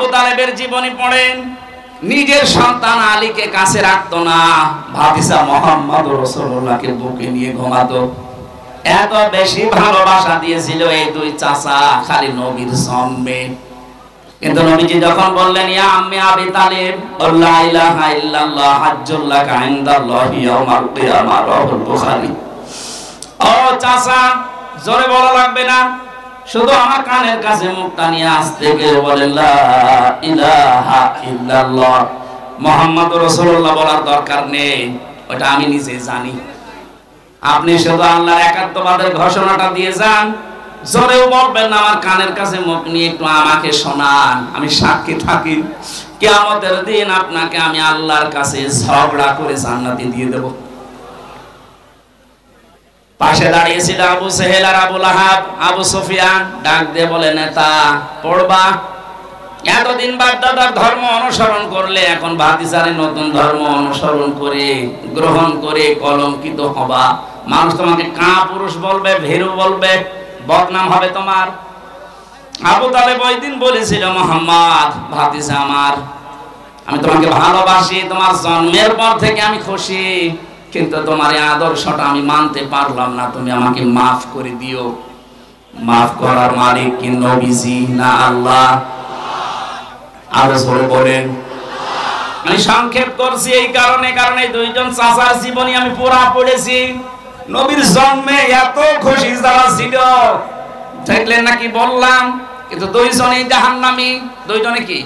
আবু তালেবের জীবনী পড়েন, নিজের সন্তান আলীকে কাছে রাখতো না, ভাতিজা মুহাম্মদ রাসূলুল্লাহকে বুকে নিয়ে ঘুমাতো। এত বেশি ভালোবাসা দিয়েছিল এই দুই চাচা খালি নবীর জন্মে। কিন্তু নবীজি যখন বললেন ইয়া আম্মি আবি তালিব লা ইলাহা ইল্লাল্লাহ হাজ্জুল লাকা ইনদাল্লাহি ইয়াউমাল কিয়ামাহ, রাওয়াহুল বুখারী। ও চাচা, জোরে বলা লাগবে না, শুধু আমার কানের কাছে মুখটা নিয়ে আস্তে করে বলেন লা ইলাহা ইল্লাল্লাহ, মুহাম্মাদুর রাসূলুল্লাহ বলার দরকার নেই, ওটা আমি নিজে জানি। আপনি শুধু আল্লাহর একাত্মবাদের ঘোষণাটা দিয়ে যান, জোরেও বলবেন না, আমার কানের কাছে মুখ নিয়ে একটু আমাকে শোনান, আমি সাক্ষী থাকি কিয়ামতের দিন আপনাকে আমি আল্লাহর কাছে ঝগড়া করে জান্নাতে দিয়ে দেব। পাশে দাঁড়িয়েছিল আবু সেহেল আর আবু লাহাব। আবু সুফিয়ান ডাক দিয়ে বলে, নেতা পড়বা, এতদিন বাপদাদার ধর্ম অনুসরণ করলে এখন ভাতিজারে নতুন ধর্ম অনুসরণ করে গ্রহণ করে কলঙ্কিত হবা। মানুষ তোমাকে কাপুরুষ বলবে, ভীরু বলবে, বদনাম হবে তোমার। আবু তালেব ওই দিন বলেছিল, মুহাম্মদ ভাতিজা আমার, আমি তোমাকে ভালোবাসি, তোমার জন্মের পর থেকে আমি খুশি, কিন্তু তোমার এই আদর্শটা আমি মানতে পারলাম না, তুমি আমাকে মাফ করে দিও। মাফ করার মালিক কি নবীজি না আল্লাহ? আরো জোরে বলেন। আমি সংক্ষেপ করছি এই কারণে দুইজন চাচার জীবনী আমি পুরা পড়েছি। নবীর জন্মে এত খুশি যারা ছিল, দেখলেন নাকি বললাম, কিন্তু দুইজনেই জাহান্নামী। দুইজনে কি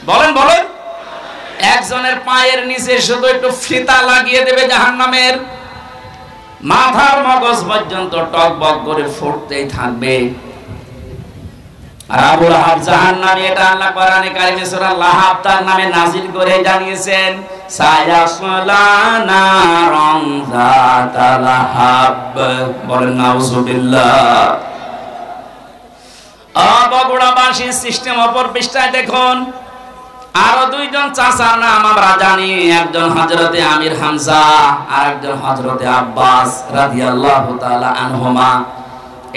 বলেন বলেন? একজনের পায়ের নিচে শুধু একটু ফিতা লাগিয়ে দেবে জাহান্নামের, মাথার মগজ পর্যন্ত টকবক করে ফুটতেই থাকবে। আর আবু লাহাব জাহান্নামী, এটা আল্লাহ কোরআনে কারিমে সূরা লাহাব তার নামে নাযিল করে জানিয়েছেন, সায়াসলা নারান যাতা লাহাব। বলেন নাউযুবিল্লাহ। বগুড়াবাসী সিস্টেম অপর পৃষ্ঠায় দেখুন, আরো দুইজন চাচার নাম আমরা জানি, একজন হযরতে আমির হামজা আর একজন হযরতে আব্বাস রাদিয়াল্লাহু তাআলা আনহুমা।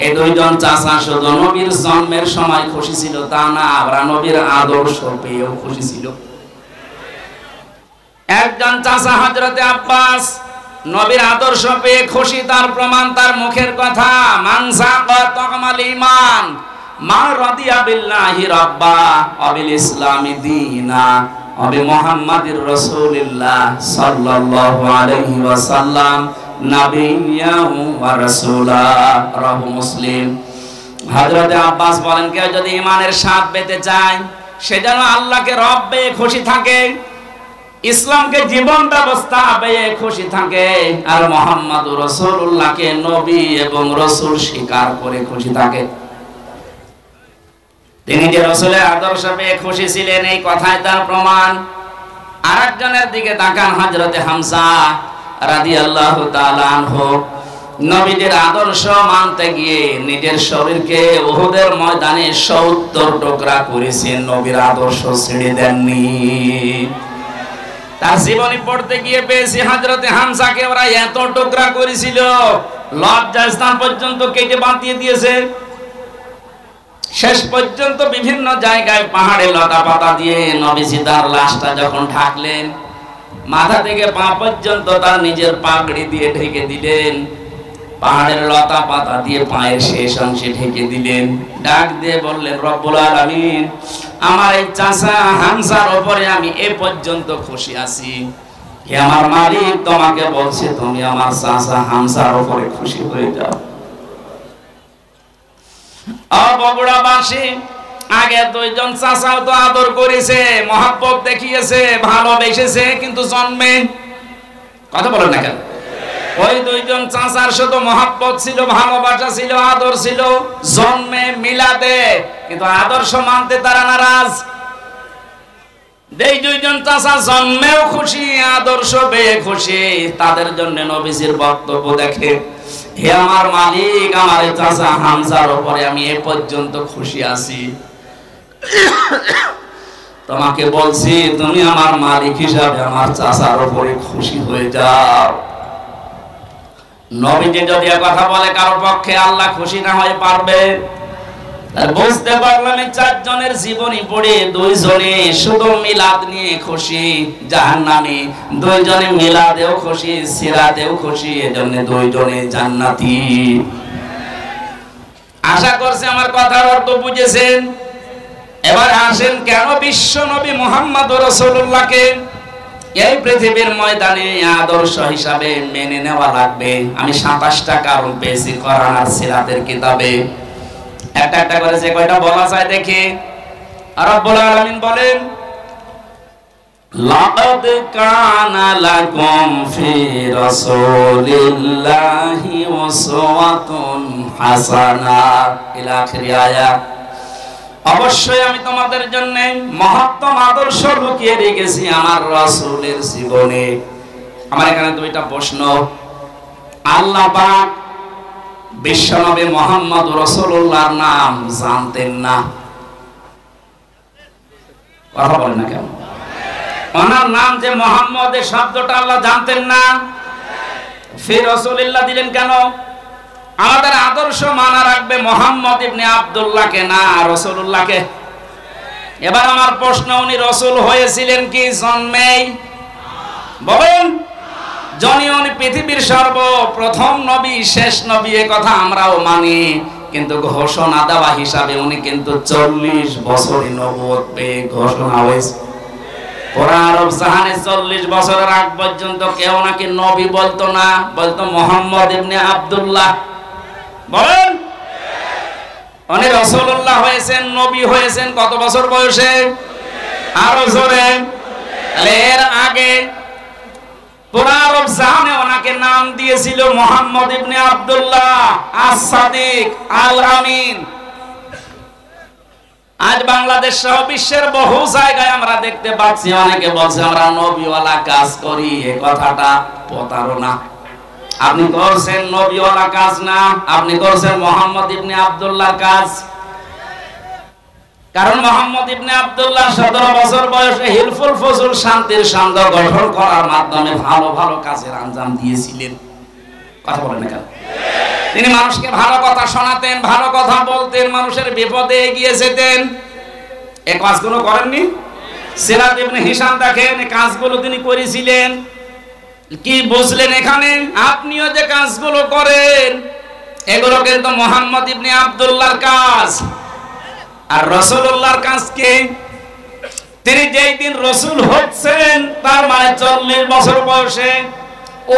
এই দুইজন চাচা শুধু নবীর জন্মের সময় খুশি ছিল তা না, আমরা নবীর আদর্শ পেয়েও খুশি ছিল। একজন চাচা হযরতে আব্বাস নবীর আদর্শ পেয়ে খুশি, তার প্রমাণ তার মুখের কথা, মান সাকা তাকামাল ঈমান মান রাদিয়া বিল্লাহি রাব্বা ওয়া বিল ইসলামি দীনা ওয়া বি মুহাম্মাদির রাসূলিল্লাহ সাল্লাল্লাহু আলাইহি ওয়াসাল্লাম নাবিয়্যাও ওয়া রাসূলা, রাহু মুসলিম। হযরতে আব্বাস বলেন, কেউ যদি ঈমানের স্বাদ পেতে চায়, সে যেন আল্লাহকে রব পেয়ে খুশি থাকে, ইসলামকে জীবন ব্যবস্থা পেয়ে খুশি থাকে, আর মুহাম্মাদুর রাসূলুল্লাহকে নবী এবং রাসূল স্বীকার করে খুশি থাকে। তিনি যে রাসূলের আদর্শ পেয়ে খুশি ছিলেন, এই কথাই তার প্রমাণ। আরেকজনের দিকে তাকান, হযরতে হামজা রাদিয়াল্লাহু তাআলা আনহু। নবীদের আদর্শ মানতে গিয়ে নিজের শরীরকে উহুদের ময়দানে ৭০ টুকরা করেছেন, নবীর আদর্শ ছেড়ে দেননি। তার জীবনী পড়তে গিয়ে পেয়েছি, হযরতে হামজাকে ওরা এত টুকরা করেছিল, লজ্জাস্থান পর্যন্ত কেটে বাঁধিয়ে দিয়েছে। শেষ পর্যন্ত বিভিন্ন জায়গায় পাহাড়ে লতা পাতা দিয়ে নবীজি তার লাশটা যখন ঢাকলেন, মাথা থেকে পা পর্যন্ত তার নিজের পাগড়ি দিয়ে ঢেকে দিলেন, পাহাড়ের লতা পাতা দিয়ে পায়ের শেষ অংশে ঢেকে দিলেন। ডাক দিয়ে বললেন, রব্বুল আলামিন, আমার এই চাচা হামজার উপরে আমি এ পর্যন্ত খুশি আছি, হে আমার মালিক, তোমাকে বলছে তুমি আমার চাচা হামজার উপরে খুশি হয়ে যাও। বগুড়াবাসী, আগে দুইজন চাচাও তো আদর করেছে, মহব্বত দেখিয়েছে, ভালোবেসেছে, কিন্তু জন্মে কথা বলেন না কেন? ওই দুইজন চাচার শুধু মহব্বত ছিল, ভালোবাসা ছিল, আদর ছিল, জন্মে মিলাদে, কিন্তু আদর্শ মানতে তারা নারাজ। এই দুইজন চাচা জন্মেও খুশি, আদর্শ পেয়ে খুশি, তাদের জন্য নবীজির বক্তব্য দেখে, হে আমার মালিক, আমার চাচা হামজার উপরে আমি এ পর্যন্ত খুশি আছি, তোমাকে বলছি তুমি আমার মালিক হিসাবে আমার চাচার উপরে খুশি হয়ে যাও। নবীজি যদি কথা বলে কারো পক্ষে, আল্লাহ খুশি না হয়ে পারবে? আর বুঝতে পারলাম এই চারজনের জীবনী পড়ে দুইজনে শুধু মিলাদ নিয়ে খুশি, জাহান্নামী, দুইজনে মিলাদেও খুশি, সিরাতেও খুশি, এজন্য দুইজনে জান্নাতি। আশা করছি আমার কথার অর্থ বুঝেছেন। এবার আসেন কেন বিশ্ব নবী মুহাম্মদ রাসূলুল্লাহকে এই পৃথিবীর ময়দানে আদর্শ হিসাবে মেনে নেওয়া লাগবে। আমি 27টা কারণ পেয়েছি কোরআন আর সিরাতের কিতাবে। একটা একটা করে যে কয়টা বলা যায় দেখি। রব্বুল আলামিন বলেন, লাকাদ কানা লাকুম ফি রাসূলিল্লাহি উসওয়াতুন হাসানাহ ইলা আখির আয়াত। অবশ্যই আমি তোমাদের জন্য মহত্তম আদর্শ লুকিয়ে রেখেছি আমার রাসূলের জীবনে। আমার এখানে দুইটা প্রশ্ন। আল্লাহ পাক বিশ্বনবী মুহাম্মদ রাসূলুল্লাহর নাম জানতেন না? কথা বলেন না কেন? ওনার নাম যে মুহাম্মদ, এই শব্দটা আল্লাহ জানতেন না? ফি রাসূলিল্লাহ দিলেন কেন? আমাদের আদর্শ মানা রাখবে মুহাম্মদ ইবনে আব্দুল্লাহকে না রাসূলুল্লাহকে। এবার আমার প্রশ্ন, উনি রাসূল হয়েছিলেন কি জন্মেই? বলেন। যিনি উনি পৃথিবীর সর্বপ্রথম নবী, শেষ নবী, এই কথা আমরাও মানি, কিন্তু ঘোষণা দেওয়া হিসাবে উনি কিন্তু 40 বছরই নবুয়ত পেয়ে ঘোষণা হয়েছে। পুরা আরব জাহানে 40 বছরের আগ পর্যন্ত কেউ নাকি নবী বলতো না, বলতো মুহাম্মদ ইবনে আব্দুল্লাহ। বলেন। উনি রাসূলুল্লাহ হয়েছেন, নবী হয়েছেন কত বছর বয়সে? আরো জোরে। এর আগে পুরা আরব জাহানে ওনাকে নাম দিয়েছিল মুহাম্মদ ইবনে আব্দুল্লাহ আস-সাদিক আল আমিন। আজ বাংলাদেশ সহ বিশ্বের বহু জায়গায় আমরা দেখতে পাচ্ছি অনেকে বলছে আমরা নবীওয়ালা কাজ করি। এই কথাটা প্রতারণা। আপনি করছেন নবীওয়ালা কাজ না, আপনি করছেন মুহাম্মদ ইবনে আব্দুল্লাহর কাজ। কারণ মুহাম্মদ ইবনে আব্দুল্লাহ 17 বছর বয়সে হিলফুল ফজল শান্তির সংঘ গঠন করার মাধ্যমে ভালো ভালো কাজের আঞ্জাম দিয়েছিলেন। কথা বলেন না কেন? তিনি মানুষকে ভালো কথা শোনাতেন, ভালো কথা বলতেন, মানুষের বিপদে এগিয়ে যেতেন। এই কাজগুলো করেননি? সিরাত ইবনে হিশাম দেখেন, এই কাজগুলো তিনি করেছিলেন। কি বুঝলেন এখানে? আপনিও যে কাজগুলো করেন এগুলো কিন্তু মুহাম্মদ ইবনে আব্দুল্লাহর কাজ। আর রাসূলুল্লাহর কাজ কি? তিনি যেই দিন রাসূল হচ্ছেন তার মানে 40 বছর বয়সে,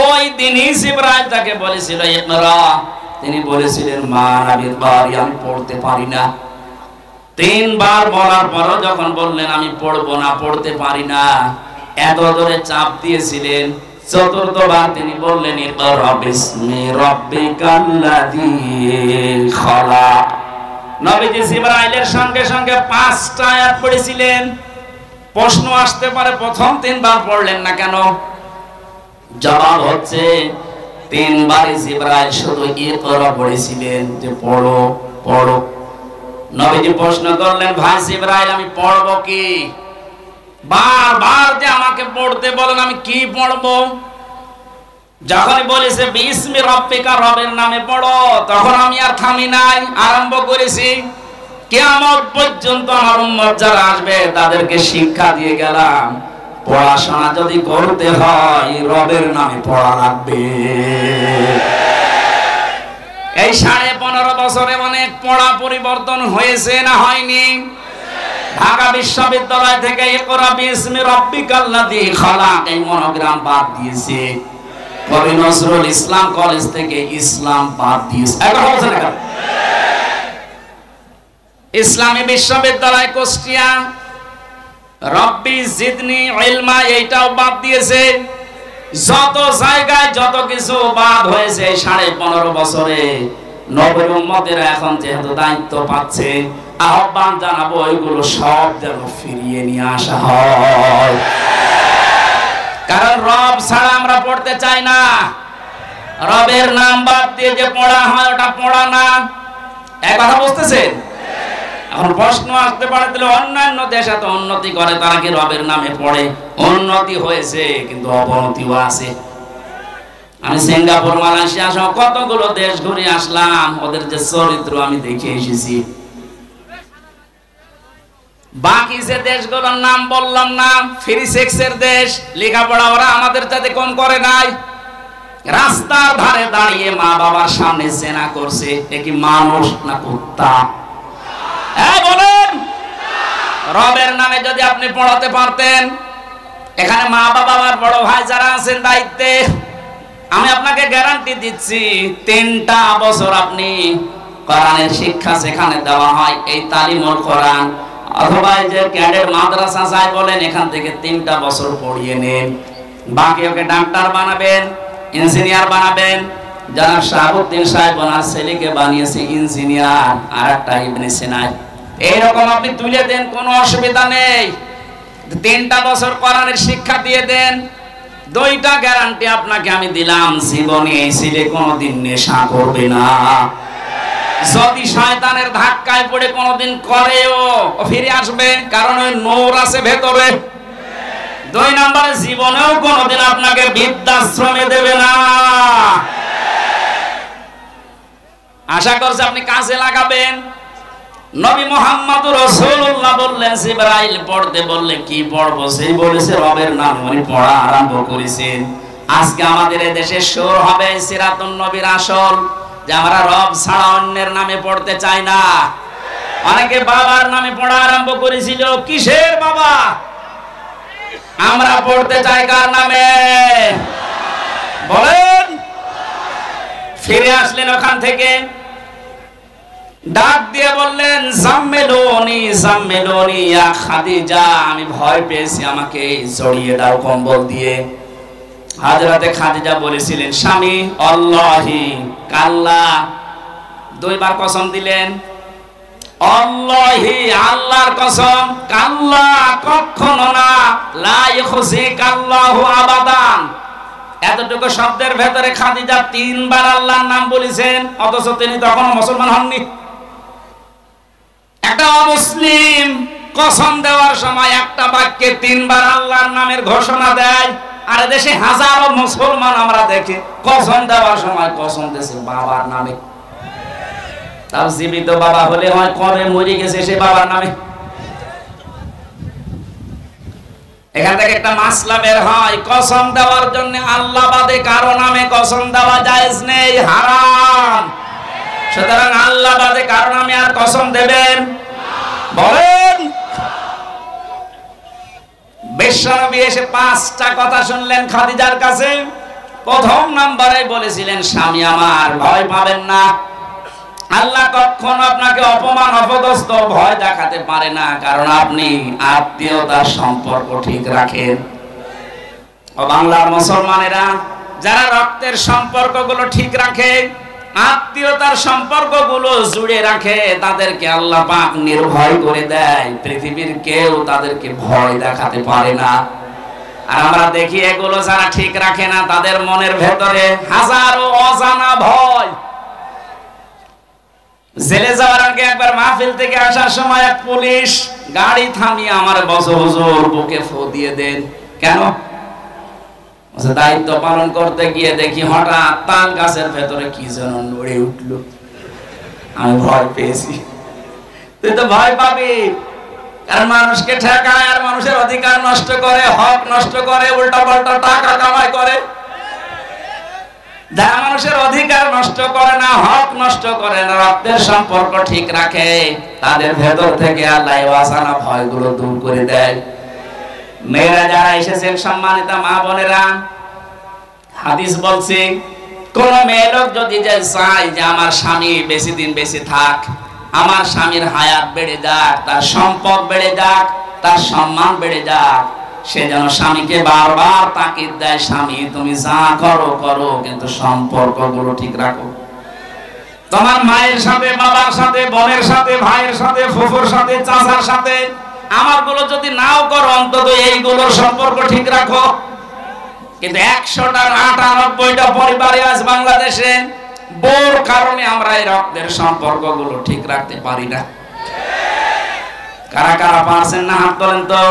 ওই দিনই জিবরাইল তাকে বলেছিল ইকরা। তিনি বলেছিলেন মা নাবিল বারি, আমি পড়তে পারি না। 3 বার বলার পরও যখন বললেন আমি পড়বো না, পড়তে পারি না, এত জোরে চাপ দিয়েছিলেন, 4র্থ বার তিনি বললেন ইকরা বিসমি রাব্বিকাল্লাযী খালাক। নবীজি জিবরাইলের সঙ্গে সঙ্গে 5টা আয়াত পড়েছিলেন। প্রশ্ন আসতে পারে প্রথম 3 বার পড়লেন না কেন? জবাব হচ্ছে 3 বারই জিবরাইল শুধু ইকরা পড়েছিলেন, যে পড়ো পড়ো। নবীজি প্রশ্ন করলেন ভাই জিবরাইল আমি পড়বো কি? বারবার যে আমাকে পড়তে বলেন, আমি কি পড়বো? যখনই বলেছে বিসমি রাব্বিকা, রবের নামে পড়ো, তখন আমি আর থামি নাই, আরম্ভ করেছি। কিয়ামত পর্যন্ত আমার উম্মত যারা আসবে তাদেরকে শিক্ষা দিয়ে গেলাম, পড়াশোনা যদি করতে হয় রবের নামে পড়া লাগবে। এই 15.5 বছরে অনেক পড়া পরিবর্তন হয়েছে না হয়নি? ঢাকা বিশ্ববিদ্যালয় থেকে ইকরা বিসমি রাব্বিকাল্লাযী খালাক এই মনোগ্রাম বাদ দিয়েছে। কবি নজরুল ইসলাম কলেজ থেকে ইসলাম বাদ দিয়েছে। এখন বলছেন না? ইসলামী বিশ্ববিদ্যালয় কুষ্টিয়া রব্বি জিদনি ইলমা এইটাও বাদ দিয়েছে। যত জায়গায় যত কিছু বাদ হয়েছে 15.5 বছরে নবীর উম্মতেরা এখন যেহেতু দায়িত্ব পাচ্ছে, আহ্বান জানাবো ওইগুলো সব যেন ফিরিয়ে নিয়ে আসা হয়। কারণ রব ছাড়া আমরা পড়তে চাই না। রবের নাম বাদ দিয়ে যে পড়া হয় ওটা পড়া না। এক কথা বুঝতেছেন? এখন প্রশ্ন আসতে পারে তাহলে অন্যান্য দেশ এত উন্নতি করে, তারা কি রবের নামে পড়ে? উন্নতি হয়েছে কিন্তু অবনতিও আছে। আমি সিঙ্গাপুর, মালয়েশিয়া সহ কতগুলো দেশ ঘুরে আসলাম, ওদের যে চরিত্র আমি দেখে এসেছি। বাকি যে দেশগুলোর নাম বললাম না, ফ্রি সেক্সের দেশ, লেখাপড়া ওরা আমাদের সাথে কম করে নাই। রাস্তার ধারে দাঁড়িয়ে মা বাবার সামনে জেনা করছে, এ কি মানুষ না কুত্তা? হ্যাঁ বলেন। রবের নামে যদি আপনি পড়াতে পারতেন, এখানে মা বাবা আর বড় ভাই যারা আছেন দায়িত্বে, আমি আপনাকে গ্যারান্টি দিচ্ছি 3টা বছর আপনি কোরআনের শিক্ষা সেখানে দেওয়া হয়, এই তালিমুল কোরআন অথবা যে ক্যাডেট মাদ্রাসা যাই বলেন, এখান থেকে 3টা বছর পড়িয়ে নেন। বাকি ওকে ডাক্তার বানাবেন, ইঞ্জিনিয়ার বানাবেন। জনাব শাহাবুদ্দিন সাহেব ওনার ছেলেকে বানিয়েছে ইঞ্জিনিয়ার, আর একটা ইবনে সিনা। এইরকম আপনি তুলে দেন, কোনো অসুবিধা নেই। 3টা বছর কোরআনের শিক্ষা দিয়ে দেন, 2টা গ্যারান্টি আপনাকে আমি দিলাম, জীবনে এই ছেলে কোনোদিন নেশা করবে না। যদি শয়তানের ধাক্কায় পড়ে কোনোদিন করেও, ও ফিরে আসবে, কারণ ওই নূর আছে ভেতরে। 2 নম্বরে জীবনেও কোনোদিন আপনাকে বৃদ্ধাশ্রমে দেবে না। আশা করছি আপনি কাজে লাগাবেন। নবী মুহাম্মদুর রাসূলুল্লাহ বললেন, জিবরাইল পড়তে বললে কি পড়বো? সেই বলেছে রবের নাম উনি পড়া আরম্ভ করেছেন। আজকে আমাদের এই দেশে শুরু হবে সিরাতুন নবীর আসল, যে আমরা রব ছাড়া অন্যের নামে পড়তে চাই না। অনেকে বাবার নামে পড়া আরম্ভ করেছিল। কিসের বাবা? আমরা পড়তে চাই কার নামে বলেন? ফিরে আসলেন ওখান থেকে, ডাক দিয়ে বললেন, জাম্মেলুনি জাম্মেলুনি ইয়া খাদিজা, আমি ভয় পেয়েছি, আমাকে জড়িয়ে দাও কম্বল দিয়ে। হযরতে খাদিজা বলেছিলেন, স্বামী আল্লাহি কাল্লা, 2 বার কসম দিলেন, আল্লাহি আল্লাহর কসম, কাল্লা কখনো না, লা ইখজিকাল্লাহু আবাদান। এতটুকু শব্দের ভেতরে খাদিজা 3 বার আল্লাহর নাম বলেছেন, অথচ তিনি তখন মুসলমান হননি। একটা অমুসলিম কসম দেওয়ার সময় একটা বাক্যে 3 বার আল্লাহর নামের ঘোষণা দেয়, আর দেশে হাজারো মুসলমান আমরা দেখি কসম দেওয়ার সময় কসম দিয়েছে বাবার নামে। তার জীবিত বাবা হলে হয়, কবে মরে গেছে সে বাবার নামে। এখান থেকে একটা মাসলা বের হয়, কসম দেওয়ার জন্য আল্লাহ বাদে কারো নামে কসম দেওয়া জায়েজ নেই, হারাম। সুতরাং আল্লাহ বাদে কারো নামে আর কসম দেবেন বলেন? বিশ্বনবী এসে 5টা কথা শুনলেন খাদিজার কাছে। প্রথম নম্বরে বলেছিলেন, স্বামী আমার ভয় পাবেন না, আল্লাহ কখনো আপনাকে অপমান অপদস্থ ভয় দেখাতে পারে না, কারণ আপনি আত্মীয়তার সম্পর্ক ঠিক রাখেন। ও বাংলার মুসলমানেরা, যারা রক্তের সম্পর্কগুলো ঠিক রাখে, আত্মীয়তার সম্পর্কগুলো জুড়ে রাখে, তাদেরকে আল্লাহ পাক নির্ভয় করে দেয়। পৃথিবীর কেউ তাদেরকে ভয় দেখাতে পারে না। আর আমরা দেখি এগুলো যারা ঠিক রাখে না, তাদের মনের ভেতরে হাজারো অজানা ভয়। জেলে যাওয়ার আগে একবার মাহফিল থেকে আসার সময় এক পুলিশ গাড়ি থামিয়ে আমার বসো হুজুর বুকে ফু দিয়ে দেন। কেন? দায়িত্ব পালন করতে গিয়ে দেখি হঠাৎ তাল গাছের ভেতরে কি যেন নড়ে উঠলো, আমি ভয় পেয়েছি। তুই তো ভয় পাবি, কারণ মানুষকে ঠেকায় আর মানুষের অধিকার নষ্ট করে, হক নষ্ট করে, উল্টা পাল্টা টাকা কামাই করে। যারা মানুষের অধিকার নষ্ট করে না, হক নষ্ট করে না, রক্তের সম্পর্ক ঠিক রাখে, তাদের ভেতর থেকে আল্লাহ ওয়াসানা ভয়গুলো দূর করে দেয়। মেয়েরা যারা এসেছেন, সম্মানিত মা বোনেরা, হাদিস বলছে, কোন মেয়ে লোক যদি চায় যে আমার স্বামী বেশি দিন বেশি থাক, আমার স্বামীর হায়াত বেড়ে যাক, তার সম্পদ বেড়ে যাক, তার সম্মান বেড়ে যাক, সে যেন স্বামীকে বারবার তাকিদ দেয়, স্বামী তুমি যা করো করো, কিন্তু সম্পর্কগুলো ঠিক রাখো। তোমার মায়ের সাথে, বাবার সাথে, বোনের সাথে, ভাইয়ের সাথে, ফুফুর সাথে, চাচার সাথে, আমারগুলো যদি নাও করো, অন্তত এইগুলোর সম্পর্ক ঠিক রাখো। কিন্তু 100টার 98টা পরিবারে আজ বাংলাদেশে বোর কারণে আমরা এই রক্তের সম্পর্কগুলো ঠিক রাখতে পারি না। কারা কারা পারছেন না হাত তোলেন তো।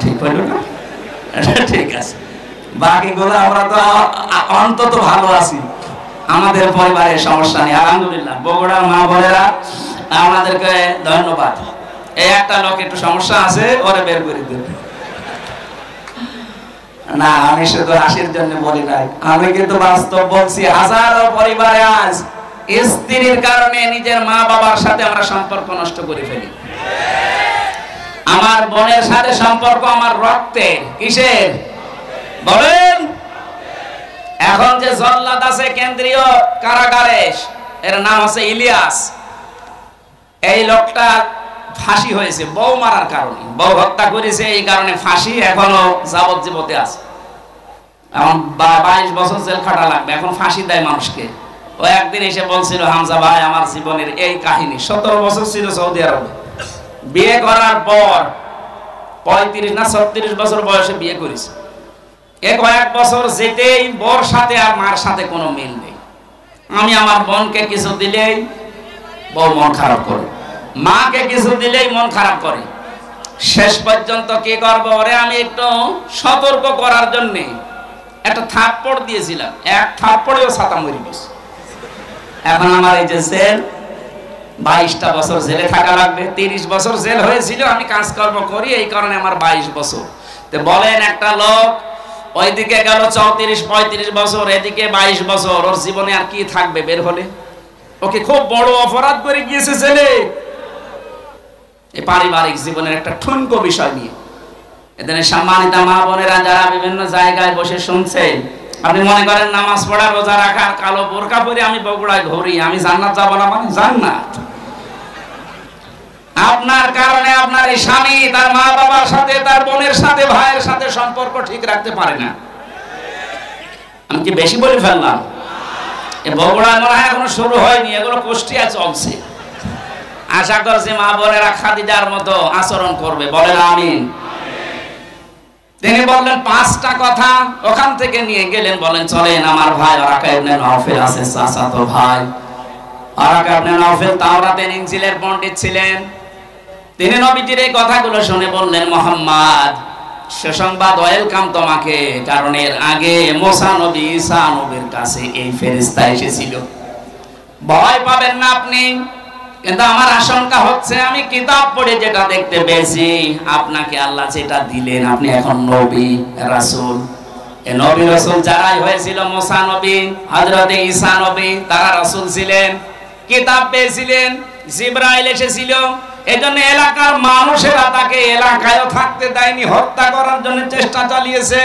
ঠিক হইল না? ঠিক আছে, বাকিগুলো আমরা তো অন্তত ভালো আছি, আমাদের পরিবারের সমস্যা নেই আলহামদুলিল্লাহ। বগুড়ার মা বোনেরা আমাদেরকে ধন্যবাদ। এই একটা লোক একটু সমস্যা আছে, ওরে বের করে দিন। না, আমি শুধু হাসির জন্য বলি নাই, আমি কিন্তু বাস্তব বলছি। হাজারো পরিবারে আজ স্ত্রীর কারণে নিজের মা বাবার সাথে আমরা সম্পর্ক নষ্ট করে ফেলি। আমার বোনের সাথে সম্পর্ক আমার রক্তের, কিসের বলেন? এখন যে জল্লাদ আছে কেন্দ্রীয় কারাগারে, এর নাম আছে ইলিয়াস। এই লোকটা ফাঁসি হয়েছে বউ মারার কারণে, বউ হত্যা করেছে, এই কারণে ফাঁসি, এখনো যাবজ্জীবতে আছে। এখন 22 বছর জেল খাটা লাগবে, এখন ফাঁসি দেয় মানুষকে। ও একদিন এসে বলছিল, হামজা ভাই আমার জীবনের এই কাহিনী। 17 বছর ছিল সৌদি আরবে, বিয়ে করার পর 35 না 36 বছর বয়সে বিয়ে করেছে। কয়েক বছর যেতেই বর সাথে আর মার সাথে কোনো মিল নেই। আমি আমার বোনকে কিছু দিলেই বউ মন খারাপ করে, মাকে কিছু দিলেই মন খারাপ করে। শেষ পর্যন্ত কি করবো, ওরে আমি একটু সতর্ক করার জন্য একটা থাপ্পড় দিয়েছিলাম, এক থাপ্পড়েও ছাতা মরে গেছে। এখন আমার এই যে জেল, 22টা বছর জেলে থাকা লাগবে। 30 বছর জেল হয়েছিল, আমি কাজকর্ম করি, এই কারণে আমার 22 বছর। তো বলেন, একটা লোক ওইদিকে গেল 34-35 বছর, এদিকে 22 বছর, ওর জীবনে আর কি থাকবে বের হলে? ওকে খুব বড় অপরাধ করে গিয়েছে জেলে। এই পারিবারিক জীবনের একটা ঠুনকো বিষয় নিয়ে এদের সম্মানিত মা বোনেরা যারা বিভিন্ন জায়গায় বসে শুনছেন, আপনি মনে করেন নামাজ পড়া, রোজা রাখা, কালো বোরকা পরে আমি বগুড়ায় ঘুরি, আমি জান্নাত যাব না? মানে জান্নাত আপনার কারণে আপনার এই স্বামী তার মা বাবার সাথে, তার বোনের সাথে, ভাইয়ের সাথে সম্পর্ক ঠিক রাখতে পারে না। আমি কি বেশি বলে ফেললাম? এই বগুড়ায় মনে হয় এখনো শুরু হয়নি, এগুলো কুষ্টিয়া চলছে। আশা করছি মা বোনেরা খাদিজার মতো আচরণ করবে, বলেন আমিন। তিনি বললেন 5টা কথা, ওখান থেকে নিয়ে গেলেন, বলেন চলেন আমার ভাই ওরাকা ইবনে নওফেল আছে, চাচাতো ভাই ওরাকা ইবনে নওফেল তাওরাতের ইনজিলের পণ্ডিত ছিলেন। তিনি নবীজির এই কথাগুলো শুনে বললেন, মুহাম্মদ সুসংবাদ, ওয়েলকাম তোমাকে, কারণ এর আগে মুসা নবী, ঈসা নবীর কাছে এই ফেরেশতা এসেছিল, ভয় পাবেন না আপনি। কিন্তু আমার আশঙ্কা হচ্ছে, আমি কিতাব পড়ে যেটা দেখতে পেয়েছি, আপনাকে আল্লাহ যেটা দিলেন, আপনি এখন নবী রাসূল। এই নবী রাসূল যারাই হয়েছিল, মুসা নবী, হযরত ঈসা নবী, তারা রাসূল ছিলেন, কিতাব পেয়েছিলেন, জিবরাইল এসেছিল। এজন্য এলাকার মানুষেরা তাকে এলাকায়ও থাকতে দেয়নি, হত্যা করার জন্য চেষ্টা চালিয়েছে।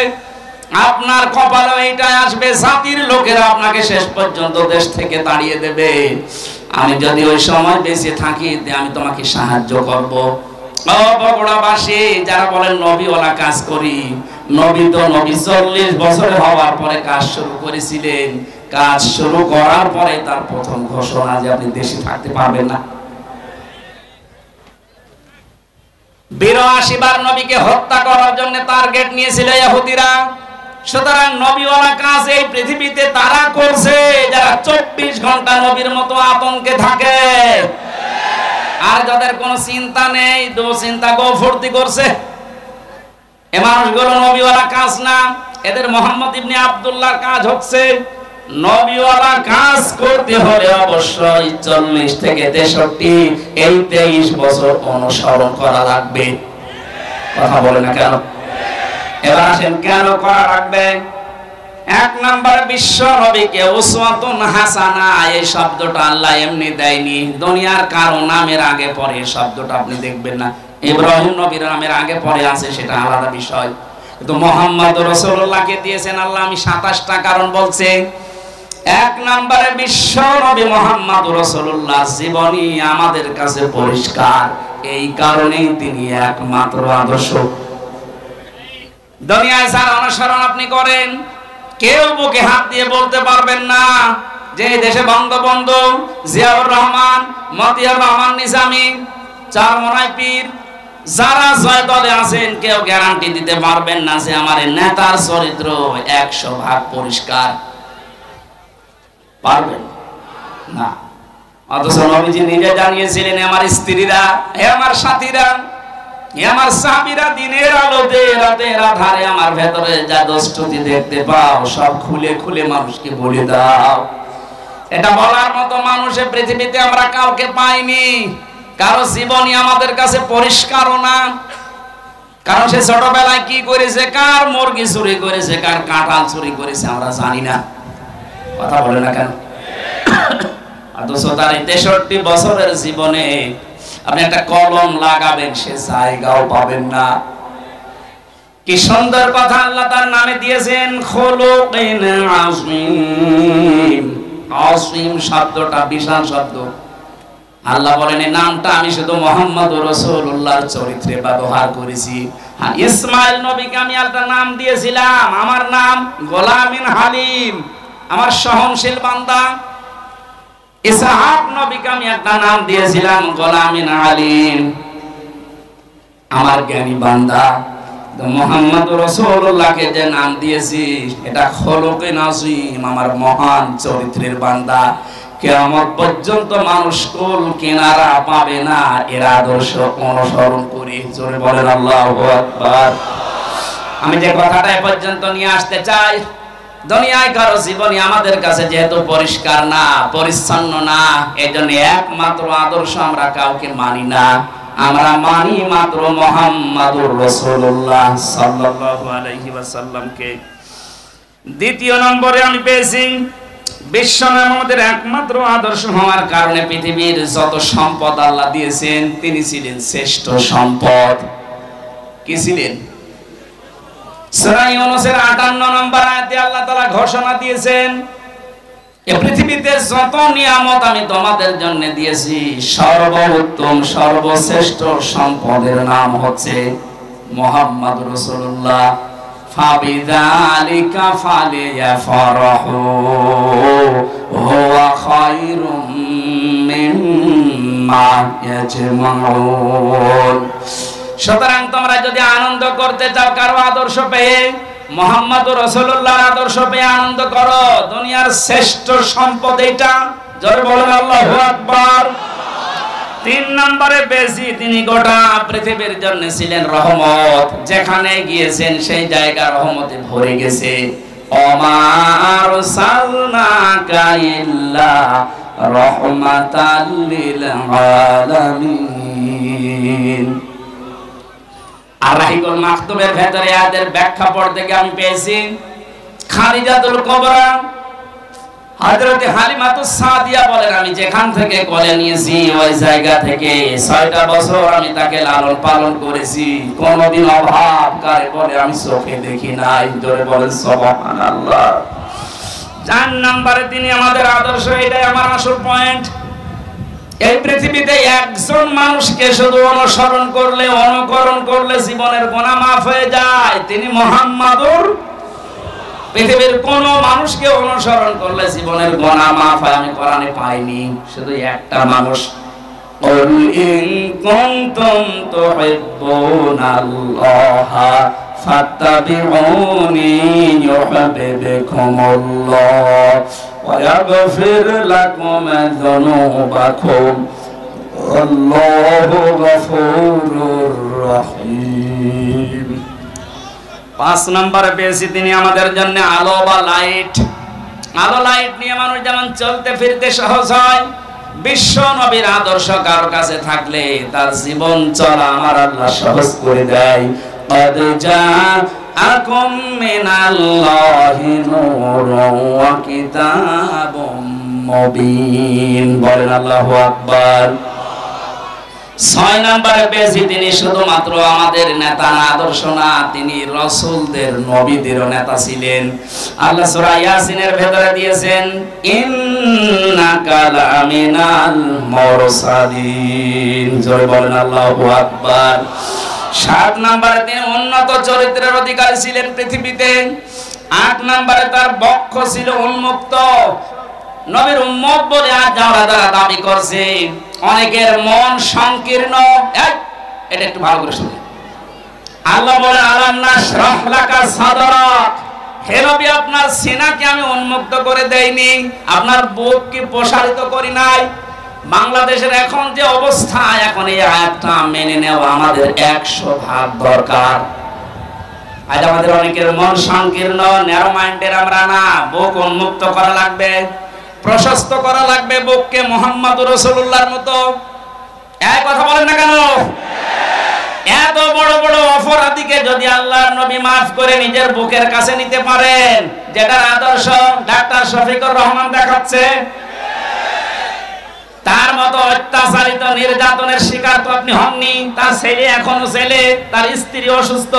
আপনার কপালে এইটাই আসবে, জাতির লোকেরা আপনাকে শেষ পর্যন্ত দেশ থেকে তাড়িয়ে দেবে। আমি যদি ওই সময় বেঁচে থাকি, আমি তোমাকে সাহায্য করব। ও বগুড়াবাসী যারা বলেন নবীওয়ালা কাজ করি, নবী তো নবী 40 বছর হওয়ার পরে কাজ শুরু করেছিলেন। কাজ শুরু করার পরে তার প্রথম ঘোষণা যে আপনি দেশে থাকতে পারবেন না। 82 বার নবীকে হত্যা করার জন্য টার্গেট নিয়েছিল ইহুদিরা। সুতরাং নবীওয়ালা কাজ এই পৃথিবীতে তারা করছে যারা 24 ঘন্টা নবীর মতো আতঙ্কে থাকে, আর যাদের কোনো চিন্তা নেই, দুশ্চিন্তা গোফর্তি করছে, এ মানুষগুলো নবীওয়ালা কাজ না। এদের মোহাম্মদ ইবনে আব্দুল্লাহর কাজ হচ্ছে নবীওয়ালা কাজ করতে হলে অবশ্যই 40 থেকে 63 এই 23 বছর অনুসরণ করা লাগবে। কথা বলে না কেন? এবার আসেন কেন করা লাগবে। 1 নম্বরে বিশ্ব নবীকে উসওয়াতুন হাসানা, এই শব্দটা আল্লাহ এমনি দেয়নি, দুনিয়ার কারো নামের আগে পরে শব্দটা আপনি দেখবেন না। ইব্রাহিম নবীর নামের আগে পরে আছে, সেটা আলাদা বিষয়, কিন্তু মুহাম্মদ রাসূলুল্লাহকে দিয়েছেন আল্লাহ। আমি 27টা কারণ বলছি। 1 নম্বরে বিশ্ব নবী মুহাম্মদ রাসূলুল্লাহ জীবনী আমাদের কাছে পরিষ্কার, এই কারণেই তিনি একমাত্র আদর্শ। দুনিয়ায় যার অনুসরণ আপনি করেন, কেউ বুকে হাত দিয়ে বলতে পারবেন না যে দেশে বঙ্গবন্ধু, জিয়াউর রহমান, মতিয়ার রহমান নিজামী, চারমোনাই পীর, যারা জয় দলে আছেন, কেউ গ্যারান্টি দিতে পারবেন না যে আমার নেতার চরিত্র 100% পরিষ্কার। পারবেন না। অথচ নবীজি নিজে জানিয়েছিলেন, আমার স্ত্রীরা, হে আমার সাথীরা, হে আমার সাহাবীরা, দিনের আলোতে রাতের আধারে আমার ভেতরে যা দোষটি দেখতে পাও সব খুলে খুলে মানুষকে বলে দাও। এটা বলার মতো মানুষে পৃথিবীতে আমরা কাউকে পাইনি। কারো জীবনই আমাদের কাছে পরিষ্কারও না। কারণ সে ছোটবেলায় কি করেছে, কার মুরগি চুরি করেছে, কার কাঁঠাল চুরি করেছে আমরা জানি না। কথা বলে না কেন? অথচ তার 63 বছরের জীবনে আপনি একটা কলম লাগাবেন, সে জায়গাও পাবেন না। কি সুন্দর কথা আল্লাহ তার নামে দিয়েছেন, খুলুকিন আযীম। আযীম শব্দটা বিশাল শব্দ। আল্লাহ বলেন এই নামটা আমি শুধু মুহাম্মদুর রাসূলুল্লাহর চরিত্রে ব্যবহার করেছি। হ্যাঁ, ইসমাইল নবীকে আমি একটা নাম দিয়েছিলাম, আমার নাম গোলামিন হালিম, আমার সহনশীল বান্দা। ইসহাক নবীকে আমি একটা নাম দিয়েছিলাম গোলামিন আলিম, আমার জ্ঞানী বান্দা। মুহাম্মদুর রাসূলুল্লাহকে যে নাম দিয়েছি এটা খুলুকিন আযীম, আমার মহান চরিত্রের বান্দা। কিয়ামত পর্যন্ত মানুষ কুল কিনারা পাবে না এর আদর্শ অনুসরণ করে। জোরে বলেন আল্লাহু আকবার। আমি যে কথাটা এ পর্যন্ত নিয়ে আসতে চাই, দুনিয়ায় কারো জীবনী আমাদের কাছে যেহেতু পরিষ্কার না, পরিচ্ছন্ন না, এজন্য একমাত্র আদর্শ আমরা কাউকে মানি না। আমরা মানি মাত্র মুহাম্মাদুর রাসূলুল্লাহ সাল্লাল্লাহু আলাইহি ওয়াসাল্লামকে। দ্বিতীয় নম্বরে আমি পেয়েছি বিশ্বনবী আমাদের একমাত্র আদর্শ হওয়ার কারণে পৃথিবীর যত সম্পদ আল্লাহ দিয়েছেন তিনি ছিলেন শ্রেষ্ঠ সম্পদ। কি ছিলেন? সূরা ইউনূসের 58 নম্বর আয়াতে আল্লাহ তাআলা ঘোষণা দিয়েছেন, এই পৃথিবীতে যত নিয়ামত আমি তোমাদের জন্য দিয়েছি সর্বোত্তম সর্বশ্রেষ্ঠ সম্পদের নাম হচ্ছে মুহাম্মদুর রাসূলুল্লাহ। ফাবিযালিকা ফালিয়াফরাহু হুয়া খায়রুম মিম্মা ইয়াজমাউন। সুতরাং তোমরা যদি আনন্দ করতে চাও কারো আদর্শ পেয়ে, মুহাম্মদুর রাসূলুল্লাহর আদর্শ পেয়ে আনন্দ করো। দুনিয়ার শ্রেষ্ঠ সম্পদ এটা। জোরে বলেন আল্লাহু আকবার। 3 নম্বরে বেশি তিনি গোটা পৃথিবীর জন্য ছিলেন রহমত। যেখানে গিয়েছেন সেই জায়গা রহমতে ভরে গেছে। ওমা আরসালনাকা ইল্লা রাহমাতাল লিল আলামিন। আর রাহিকুল মাকতুবের ভেতরে আয়াতের ব্যাখ্যা পড়তে গিয়ে আমি পেয়েছি খাদিজাতুল কুবরা হযরত হালিমাতুস সাদিয়া বলেন, আমি যেখান থেকে কোলে নিয়েছি ওই জায়গা থেকে 6টা বছর আমি তাকে লালন পালন করেছি, কোনদিন অভাব কারে বলে আমি চোখে দেখি নাই। জোরে বলেন সুবহানাল্লাহ। 4 নম্বরে তিনি আমাদের আদর্শ, এটাই আমার আসল পয়েন্ট। এই পৃথিবীতে একজন মানুষকে শুধু অনুসরণ করলে, অনুকরণ করলে জীবনের গুনাহ মাফ হয়ে যায়, তিনি মুহাম্মাদুর। পৃথিবীর কোন মানুষকে অনুসরণ করলে জীবনের গুনাহ মাফ হয় আমি কোরআনে পাইনি, শুধু একটা মানুষ। কুল ইন কুনতুম তুহিব্বুনাল্লাহা ফাত্তাবিউনি ইউহিব্বুকুমুল্লাহ ওয়া ইয়াগফির লাকুম যুনুবাকুম আল্লাহু গফুরুর রহিম। 5 নম্বরে পেয়েছি তিনি আমাদের জন্য আলো বা লাইট। আলো লাইট নিয়ে মানুষ যেমন চলতে ফিরতে সহজ হয়, বিশ্ব নবীর আদর্শ কারো কাছে থাকলে তার জীবন চলা আমার আল্লাহ সহজ করে দেয়। قد جاءكم من الله نور وكتاب مبين বলেন আল্লাহু আকবার। 6 নম্বরে পেয়েছি তিনি শুধুমাত্র আমাদের নেতা না, আদর্শ না, তিনি রাসূলদের নবীদের নেতা ছিলেন। আল্লাহ সূরা ইয়াসিনের ভেতরে দিয়েছেন ইন্নাকা লামিনাল মুরসালিন। জোরে বলেন আল্লাহু আকবার। 7 নম্বরে তিনি উন্নত চরিত্রের অধিকারী ছিলেন পৃথিবীতে। 8 নম্বরে তার বক্ষ ছিল উন্মুক্ত। নবীর উম্মত বলে আজ আমরা যারা দাবি করছে, অনেকের মন সংকীর্ণ। এটা একটু ভালো করে শুনুন। আল্লাহ বলে আলাম নাশরাহ লাকা সাদরাক, হে নবী আপনার সিনাকে আমি উন্মুক্ত করে দেইনি, আপনার বুককে প্রসারিত করি নাই। বাংলাদেশের এখন যে অবস্থা, এখন এই আয়াতটা মেনে নেওয়া আমাদের 100 দরকার। আজ আমাদের অনেকের মন সংকীর্ণ, ন্যারো মাইন্ডের আমরা না, বুক উন্মুক্ত করা লাগবে। প্রশস্ত করা লাগবে বুককে মুহাম্মদুর রাসূলুল্লাহর মতো। এই কথা বলেন না কেন? এত বড় বড় অপরাধীকে যদি আল্লাহর নবী মাফ করে নিজের বুকের কাছে নিতে পারেন, যেটার আদর্শ ডাক্তার শফিকুর রহমান দেখাচ্ছে, তার মতো অত্যাচারিত নির্যাতনের শিকার তো আপনি হননি। তার ছেলে এখনো ছেলে, তার স্ত্রী অসুস্থ,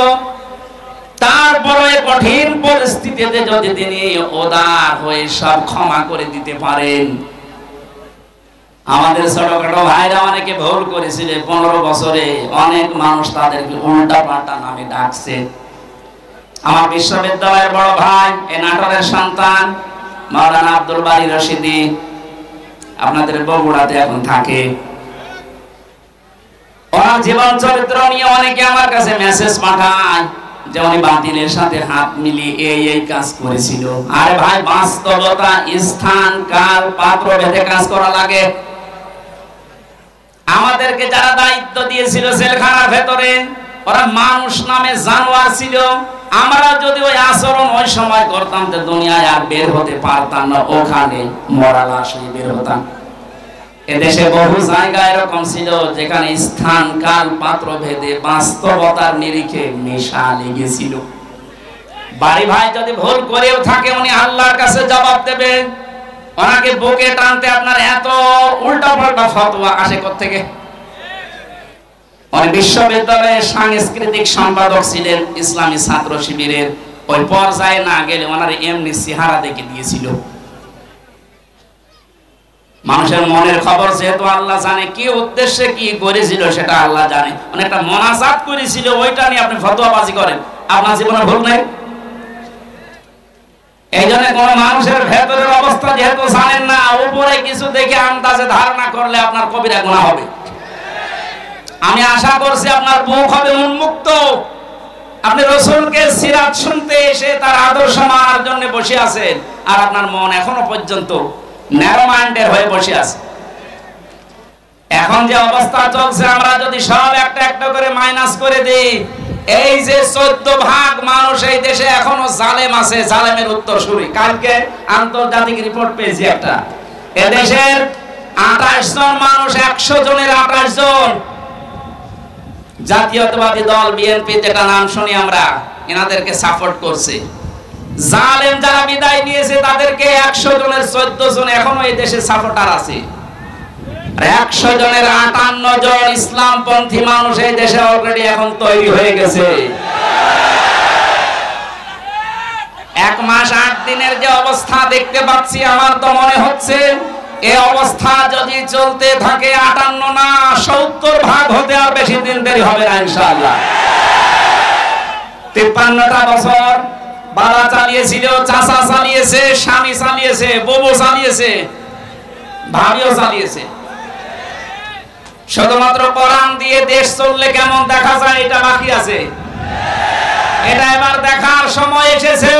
তারপরে কঠিন পরিস্থিতিতে যদি তিনি উদার হয়ে সব ক্ষমা করে দিতে পারেন। আমাদের ছোটখাটো ভাইরা অনেকে ভুল করেছিল, 15 বছরে অনেক মানুষ তাদেরকে উল্টা পাল্টা নামে ডাকছে। আমার বিশ্ববিদ্যালয়ের বড় ভাই, এই নাটোরের সন্তান মাওলানা আব্দুল বারী রশিদি, আপনাদের বগুড়াতে এখন থাকে। ওনার জীবন চরিত্র নিয়ে অনেকে আমার কাছে মেসেজ পাঠায় যে উনি বাতিলের সাথে হাত মিলিয়ে এই কাজ করেছিল। আরে ভাই, বাস্তবতা, স্থান, কাল, পাত্র ভেদে কাজ করা লাগে। আমাদেরকে যারা দায়িত্ব দিয়েছিল জেলখানার ভেতরে, ওরা মানুষ নামে জানোয়ার ছিল। আমরা যদি ওই আচরণ ওই সময় করতাম তো দুনিয়ায় আর বের হতে পারতাম না, ওখানে মরা লাশ হয়ে বের হতাম। এদেশে বহু জায়গা এরকম ছিল যেখানে স্থান, কাল, পাত্র ভেদে বাস্তবতার নিরিখে নেশা লেগেছিল। বাড়ি ভাই যদি ভুল করেও থাকে, উনি আল্লাহর কাছে জবাব দেবেন। ওনাকে বুকে টানতে আপনার এত উল্টা পাল্টা ফতোয়া আসে কোত্থেকে? উনি বিশ্ববিদ্যালয়ের সাংস্কৃতিক সম্পাদক ছিলেন ইসলামী ছাত্র শিবিরের। ওই পর্যায়ে না গেলে ওনার এমনি চেহারা দেখে দিয়েছিল। মানুষের মনের খবর যেহেতু আল্লাহ জানে, কি উদ্দেশ্যে কি করেছিল সেটা আল্লাহ জানে। মানে একটা মোনাজাত করেছিল, ওইটা নিয়ে আপনি ফতোয়াবাজি করেন, আপনার জীবনে ভুল নেই। এই জন্য কোন মানুষের ভেতরের অবস্থা যেহেতু জানেন না, উপরে কিছু দেখে আন্দাজে ধারণা করলে আপনার কবিরা গুনাহ হবে। আমি আশা করছি আপনার বুক হবে উন্মুক্ত। আপনি রাসূলকে সিরাত শুনতে এসে তার আদর্শ মানার জন্য বসে আছেন, আর আপনার মন এখনো পর্যন্ত ন্যারো মাইন্ডের হয়ে বসে আছে। এখন যে অবস্থা চলছে, আমরা যদি সব একটা একটা করে মাইনাস করে দিই, এই যে 14 ভাগ মানুষ এই দেশে এখনো জালেম আছে, জালেমের উত্তরসূরি। কালকে আন্তর্জাতিক রিপোর্ট পেয়েছি একটা, এদেশের 28 জন মানুষ, 100 জনের 28 জন জাতীয়তাবাদী দল বিএনপি, যেটা নাম শুনি আমরা, এনাদেরকে সাপোর্ট করছে। জালেম যারা বিদায় নিয়েছে তাদেরকে 100 জনের 14 জন এখনো এই দেশে সাপোর্টার আছে। 100 জনের 58 জন ইসলামপন্থী মানুষ এই দেশে অলরেডি এখন তৈরি হয়ে গেছে। 1 মাস 8 দিনের যে অবস্থা দেখতে পাচ্ছি, আমার তো মনে হচ্ছে এই অবস্থা যদি চলতে থাকে 58 না 70 ভাগ হতে আর বেশি দিন দেরি হবে না ইনশাআল্লাহ। 53টা বছর বাবা চালিয়েছিল, চাচা চালিয়েছে, স্বামী চালিয়েছে, বউ চালিয়েছে, ভাবিও চালিয়েছে। শুধুমাত্র কোরআন দিয়ে দেশ চললে কেমন দেখা যায় এটা বাকি আছে। এটা এবার দেখার সময় এসেছে।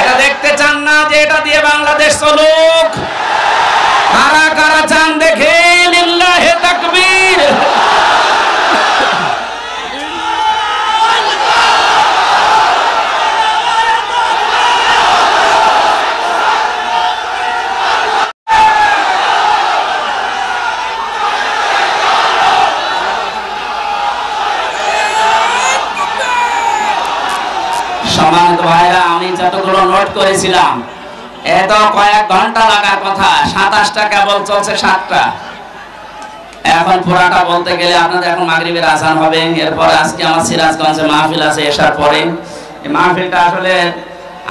এটা দেখতে চান না যে এটা দিয়ে বাংলাদেশ চলুক? কারা কারা চান দেখে? লিল্লাহে তাকবীর। সম্মানিত ভাইরা, আমি যতগুলো নোট করেছিলাম, এত কয়েক ঘন্টা লাগার কথা, 27টা কেবল চলছে, 7টা। এখন পুরাটা বলতে গেলে আপনাদের এখন মাগরিবের আজান হবে। এরপর আজকে আমার সিরাজগঞ্জে মাহফিল আছে এশার পরে। এই মাহফিলটা আসলে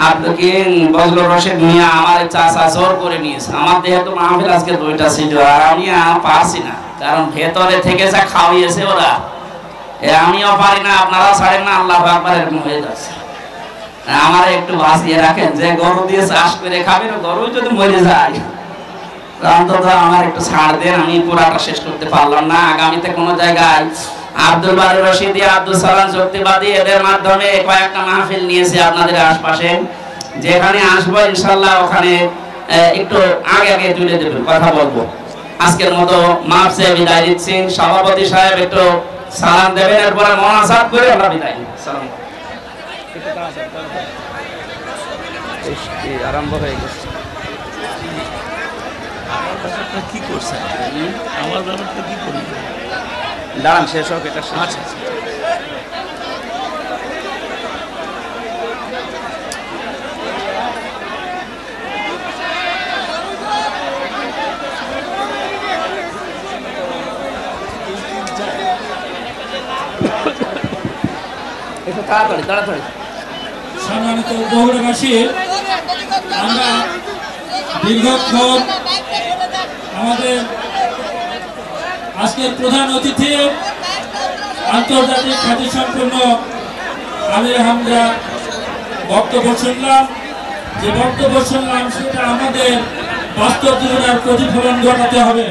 আব্দুল বজলুর রশিদ মিয়া আমার চাচা জোর করে নিয়েছে। আমার যেহেতু মাহফিল আজকে 2টা ছিল, আর আমি পারছি না, কারণ ভেতরে থেকে যা খাওয়িয়েছে ওরা, আমিও পারি না, আপনারাও ছাড়েন না, আল্লাহু আকবার, এরকম হয়ে যাচ্ছে। আমার একটু বাঁচিয়ে রাখেন, যে গরু দিয়ে চাষ করে খাবেন, গরু যদি মরে যায় অন্তত আমার একটু ছাড় দেন। আমি পুরাটা শেষ করতে পারলাম না। আগামীতে কোনো জায়গায় আব্দুল বারী রশিদি, আব্দুল সালাম যুক্তিবাদী, এদের মাধ্যমে কয়েকটা মাহফিল নিয়েছে আপনাদের আশপাশে। যেখানে আসবো ইনশাল্লাহ ওখানে একটু আগে আগে তুলে দেবেন, কথা বলবো। আজকের মতো মাফ চেয়ে বিদায় দিচ্ছি। সভাপতি সাহেব একটু সালাম দেবেন, এরপরে মোনাজাত করে আমরা বিদায় নিই। সালাম। আরম্ভ হয়ে গেছে। কি করছেন? আমার ব্যাপারটা কি করি? দাঁড়ান শেষ হোক এটা। আচ্ছা আচ্ছা। একটু তাড়াতাড়ি তাড়াতাড়ি। সম্মানিত বগুড়াবাসী, আমরা দীর্ঘক্ষণ আমাদের আজকের প্রধান অতিথি আন্তর্জাতিক খ্যাতিসম্পন্ন আমির হামজা বক্তব্য শুনলাম। যে বক্তব্য শুনলাম সেটা আমাদের বাস্তব জীবনের প্রতিফলন ঘটাতে হবে।